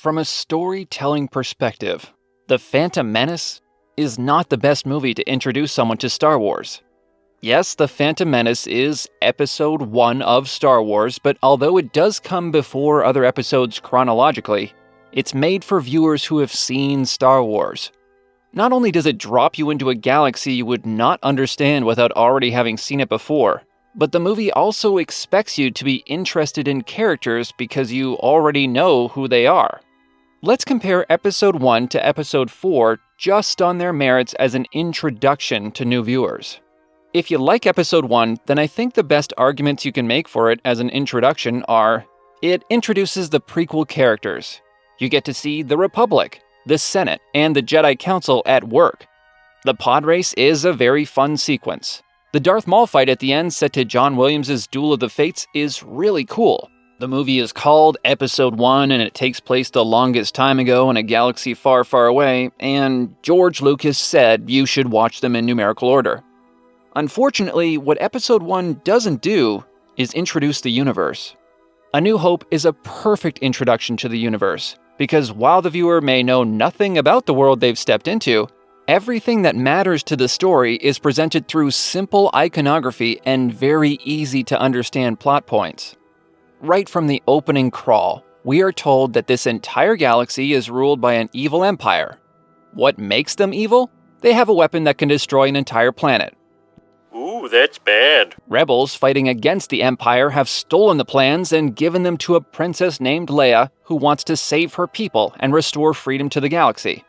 From a storytelling perspective, The Phantom Menace is not the best movie to introduce someone to Star Wars. Yes, The Phantom Menace is Episode 1 of Star Wars, but although it does come before other episodes chronologically, it's made for viewers who have seen Star Wars. Not only does it drop you into a galaxy you would not understand without already having seen it before, but the movie also expects you to be interested in characters because you already know who they are. Let's compare Episode 1 to Episode 4 just on their merits as an introduction to new viewers. If you like Episode 1, then I think the best arguments you can make for it as an introduction are, it introduces the prequel characters. You get to see the Republic, the Senate, and the Jedi Council at work. The pod race is a very fun sequence. The Darth Maul fight at the end set to John Williams' Duel of the Fates is really cool. The movie is called Episode 1 and it takes place the longest time ago in a galaxy far, far away, and George Lucas said you should watch them in numerical order. Unfortunately, what Episode 1 doesn't do is introduce the universe. A New Hope is a perfect introduction to the universe, because while the viewer may know nothing about the world they've stepped into, everything that matters to the story is presented through simple iconography and very easy to understand plot points. Right from the opening crawl, we are told that this entire galaxy is ruled by an evil empire. What makes them evil? They have a weapon that can destroy an entire planet. Ooh, that's bad. Rebels fighting against the Empire have stolen the plans and given them to a princess named Leia who wants to save her people and restore freedom to the galaxy.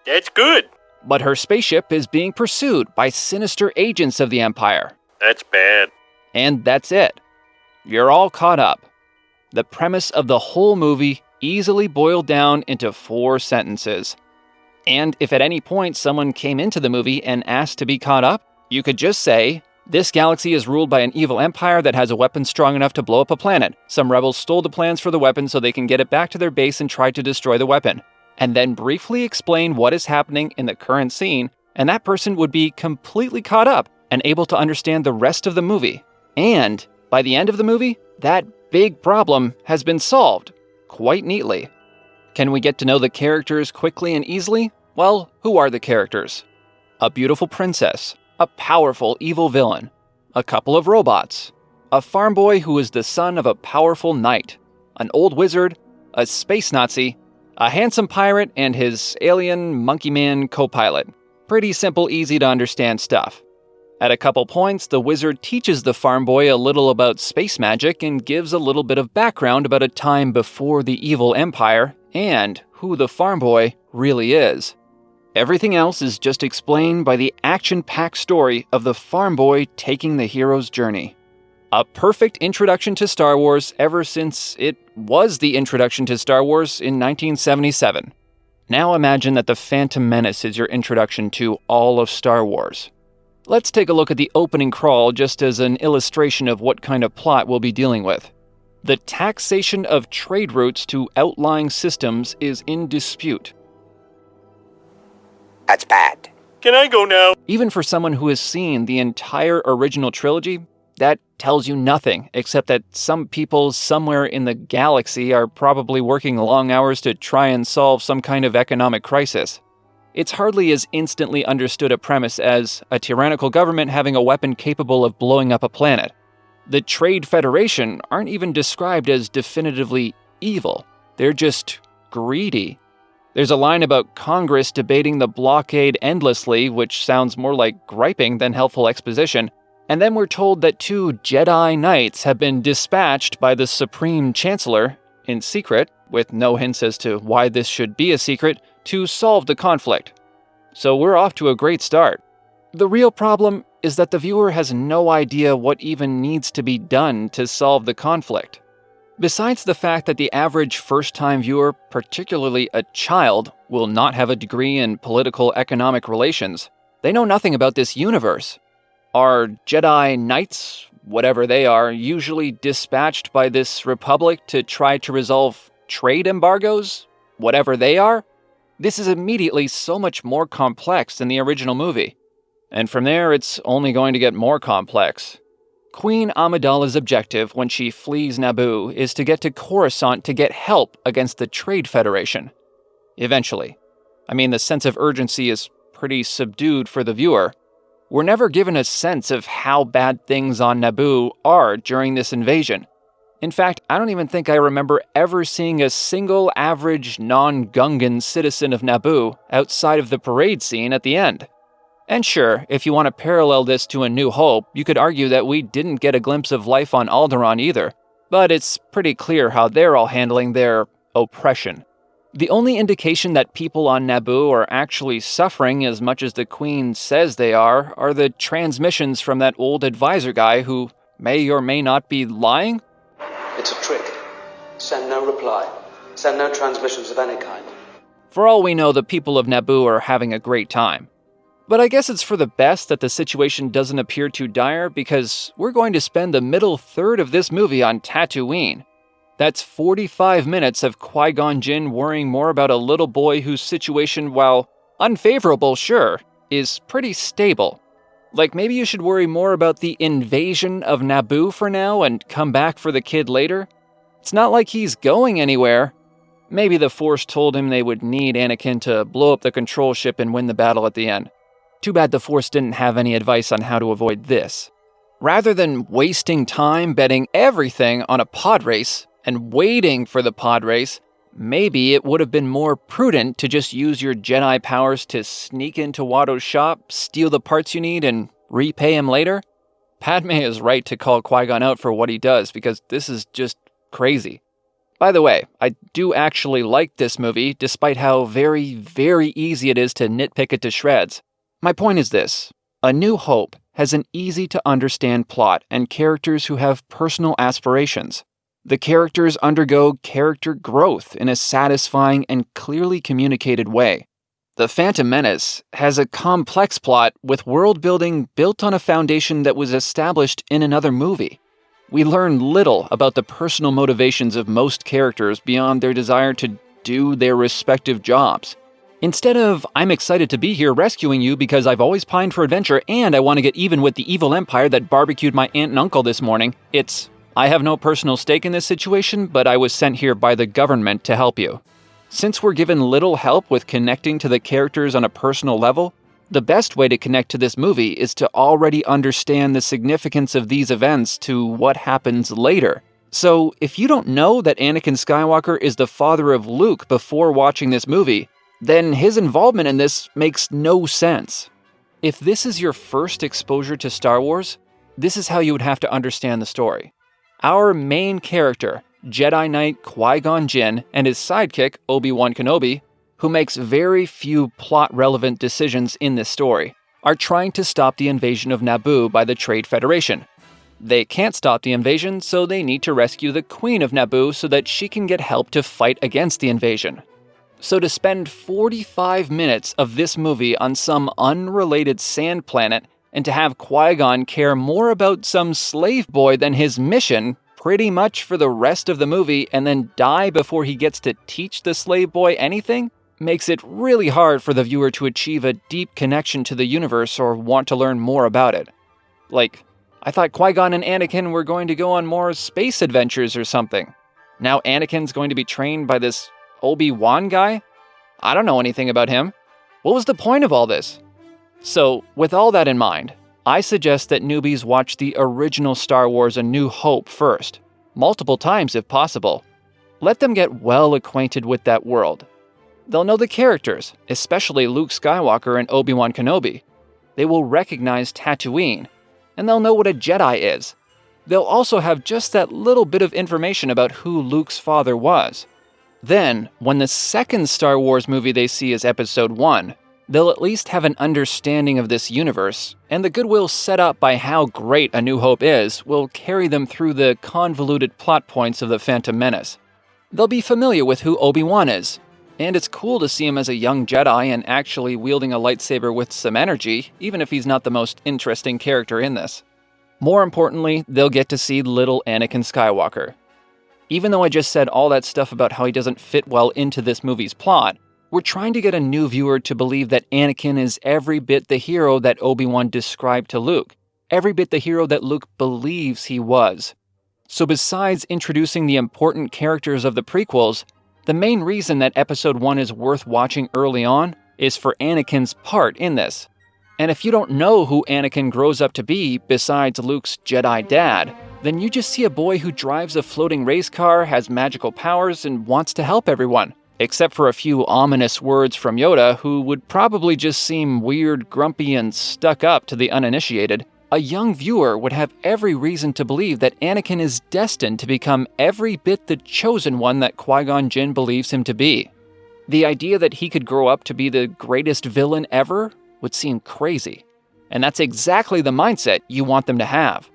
That's good. But her spaceship is being pursued by sinister agents of the Empire. That's bad. And that's it. You're all caught up. The premise of the whole movie easily boiled down into 4 sentences. And if at any point someone came into the movie and asked to be caught up, you could just say, this galaxy is ruled by an evil empire that has a weapon strong enough to blow up a planet. Some rebels stole the plans for the weapon so they can get it back to their base and try to destroy the weapon. And then briefly explain what is happening in the current scene, and that person would be completely caught up and able to understand the rest of the movie. And by the end of the movie, that big problem has been solved quite neatly. Can we get to know the characters quickly and easily? Well, who are the characters? A beautiful princess, a powerful evil villain, a couple of robots, a farm boy who is the son of a powerful knight, an old wizard, a space Nazi, a handsome pirate, and his alien monkey man co-pilot. Pretty simple, easy to understand stuff. At a couple points, the wizard teaches the farm boy a little about space magic and gives a little bit of background about a time before the evil empire and who the farm boy really is. Everything else is just explained by the action-packed story of the farm boy taking the hero's journey. A perfect introduction to Star Wars ever since it was the introduction to Star Wars in 1977. Now imagine that The Phantom Menace is your introduction to all of Star Wars. Let's take a look at the opening crawl just as an illustration of what kind of plot we'll be dealing with. The taxation of trade routes to outlying systems is in dispute. That's bad. Can I go now? Even for someone who has seen the entire original trilogy, that tells you nothing except that some people somewhere in the galaxy are probably working long hours to try and solve some kind of economic crisis. It's hardly as instantly understood a premise as a tyrannical government having a weapon capable of blowing up a planet. The Trade Federation aren't even described as definitively evil. They're just greedy. There's a line about Congress debating the blockade endlessly, which sounds more like griping than helpful exposition. And then we're told that 2 Jedi Knights have been dispatched by the Supreme Chancellor, in secret, with no hints as to why this should be a secret, to solve the conflict. So we're off to a great start. The real problem is that the viewer has no idea what even needs to be done to solve the conflict. Besides the fact that the average first-time viewer, particularly a child, will not have a degree in political-economic relations, they know nothing about this universe. Are Jedi Knights, whatever they are, usually dispatched by this Republic to try to resolve trade embargoes, whatever they are? This is immediately so much more complex than the original movie. And from there, it's only going to get more complex. Queen Amidala's objective when she flees Naboo is to get to Coruscant to get help against the Trade Federation. Eventually. I mean, the sense of urgency is pretty subdued for the viewer. We're never given a sense of how bad things on Naboo are during this invasion. In fact, I don't even think I remember ever seeing a single average non-Gungan citizen of Naboo outside of the parade scene at the end. And sure, if you want to parallel this to A New Hope, you could argue that we didn't get a glimpse of life on Alderaan either, but it's pretty clear how they're all handling their oppression. The only indication that people on Naboo are actually suffering as much as the Queen says they are the transmissions from that old advisor guy who may or may not be lying. It's a trick. Send no reply. Send no transmissions of any kind. For all we know, the people of Naboo are having a great time. But I guess it's for the best that the situation doesn't appear too dire, because we're going to spend the middle third of this movie on Tatooine. That's 45 minutes of Qui-Gon Jinn worrying more about a little boy whose situation, while unfavorable, sure, is pretty stable. Like, maybe you should worry more about the invasion of Naboo for now and come back for the kid later. It's not like he's going anywhere. Maybe the Force told him they would need Anakin to blow up the control ship and win the battle at the end. Too bad the Force didn't have any advice on how to avoid this. Rather than wasting time betting everything on a pod race and waiting for the pod race, maybe it would have been more prudent to just use your Jedi powers to sneak into Watto's shop, steal the parts you need, and repay him later? Padme is right to call Qui-Gon out for what he does, because this is just crazy. By the way, I do actually like this movie, despite how very, very easy it is to nitpick it to shreds. My point is this: A New Hope has an easy-to-understand plot and characters who have personal aspirations. The characters undergo character growth in a satisfying and clearly communicated way. The Phantom Menace has a complex plot with world-building built on a foundation that was established in another movie. We learn little about the personal motivations of most characters beyond their desire to do their respective jobs. Instead of, I'm excited to be here rescuing you because I've always pined for adventure and I want to get even with the evil empire that barbecued my aunt and uncle this morning, it's, I have no personal stake in this situation, but I was sent here by the government to help you. Since we're given little help with connecting to the characters on a personal level, the best way to connect to this movie is to already understand the significance of these events to what happens later. So, if you don't know that Anakin Skywalker is the father of Luke before watching this movie, then his involvement in this makes no sense. If this is your first exposure to Star Wars, this is how you would have to understand the story. Our main character, Jedi Knight Qui-Gon Jinn, and his sidekick, Obi-Wan Kenobi, who makes very few plot-relevant decisions in this story, are trying to stop the invasion of Naboo by the Trade Federation. They can't stop the invasion, so they need to rescue the Queen of Naboo so that she can get help to fight against the invasion. So to spend 45 minutes of this movie on some unrelated sand planet and to have Qui-Gon care more about some slave boy than his mission pretty much for the rest of the movie and then die before he gets to teach the slave boy anything makes it really hard for the viewer to achieve a deep connection to the universe or want to learn more about it. Like, I thought Qui-Gon and Anakin were going to go on more space adventures or something. Now Anakin's going to be trained by this Obi-Wan guy? I don't know anything about him. What was the point of all this? So, with all that in mind, I suggest that newbies watch the original Star Wars A New Hope first, multiple times if possible. Let them get well acquainted with that world. They'll know the characters, especially Luke Skywalker and Obi-Wan Kenobi. They will recognize Tatooine, and they'll know what a Jedi is. They'll also have just that little bit of information about who Luke's father was. Then, when the second Star Wars movie they see is Episode 1, they'll at least have an understanding of this universe, and the goodwill set up by how great A New Hope is will carry them through the convoluted plot points of The Phantom Menace. They'll be familiar with who Obi-Wan is, and it's cool to see him as a young Jedi and actually wielding a lightsaber with some energy, even if he's not the most interesting character in this. More importantly, they'll get to see little Anakin Skywalker. Even though I just said all that stuff about how he doesn't fit well into this movie's plot, we're trying to get a new viewer to believe that Anakin is every bit the hero that Obi-Wan described to Luke. every bit the hero that Luke believes he was. So besides introducing the important characters of the prequels, the main reason that Episode 1 is worth watching early on is for Anakin's part in this. And if you don't know who Anakin grows up to be besides Luke's Jedi dad, then you just see a boy who drives a floating race car, has magical powers, and wants to help everyone. Except for a few ominous words from Yoda, who would probably just seem weird, grumpy, and stuck up to the uninitiated, a young viewer would have every reason to believe that Anakin is destined to become every bit the chosen one that Qui-Gon Jinn believes him to be. The idea that he could grow up to be the greatest villain ever would seem crazy. And that's exactly the mindset you want them to have.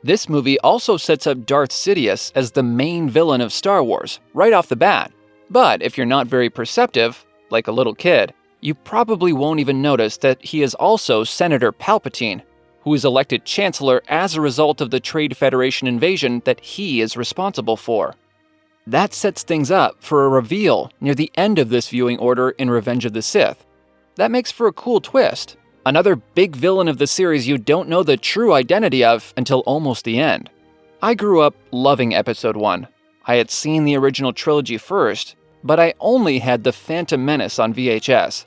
This movie also sets up Darth Sidious as the main villain of Star Wars, right off the bat. But if you're not very perceptive, like a little kid, you probably won't even notice that he is also Senator Palpatine, who is elected Chancellor as a result of the Trade Federation invasion that he is responsible for. That sets things up for a reveal near the end of this viewing order in Revenge of the Sith. That makes for a cool twist. Another big villain of the series you don't know the true identity of until almost the end. I grew up loving Episode 1. I had seen the original trilogy first, but I only had The Phantom Menace on VHS.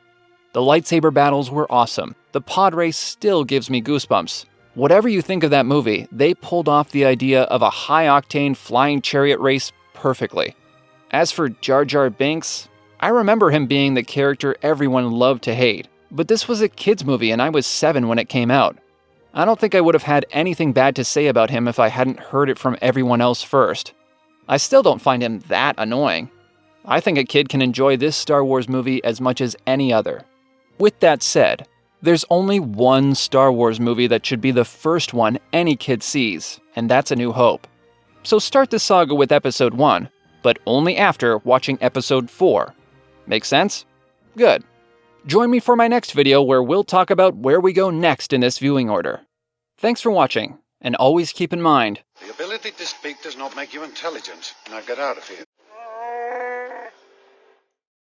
The lightsaber battles were awesome. The pod race still gives me goosebumps. Whatever you think of that movie, they pulled off the idea of a high-octane flying chariot race perfectly. As for Jar Jar Binks, I remember him being the character everyone loved to hate, but this was a kids movie and I was 7 when it came out. I don't think I would have had anything bad to say about him if I hadn't heard it from everyone else first. I still don't find him that annoying. I think a kid can enjoy this Star Wars movie as much as any other. With that said, there's only one Star Wars movie that should be the first one any kid sees, and that's A New Hope. So start the saga with Episode 1, but only after watching Episode 4. Make sense? Good. Join me for my next video where we'll talk about where we go next in this viewing order. Thanks for watching, and always keep in mind, The ability to speak does not make you intelligent. Now get out of here.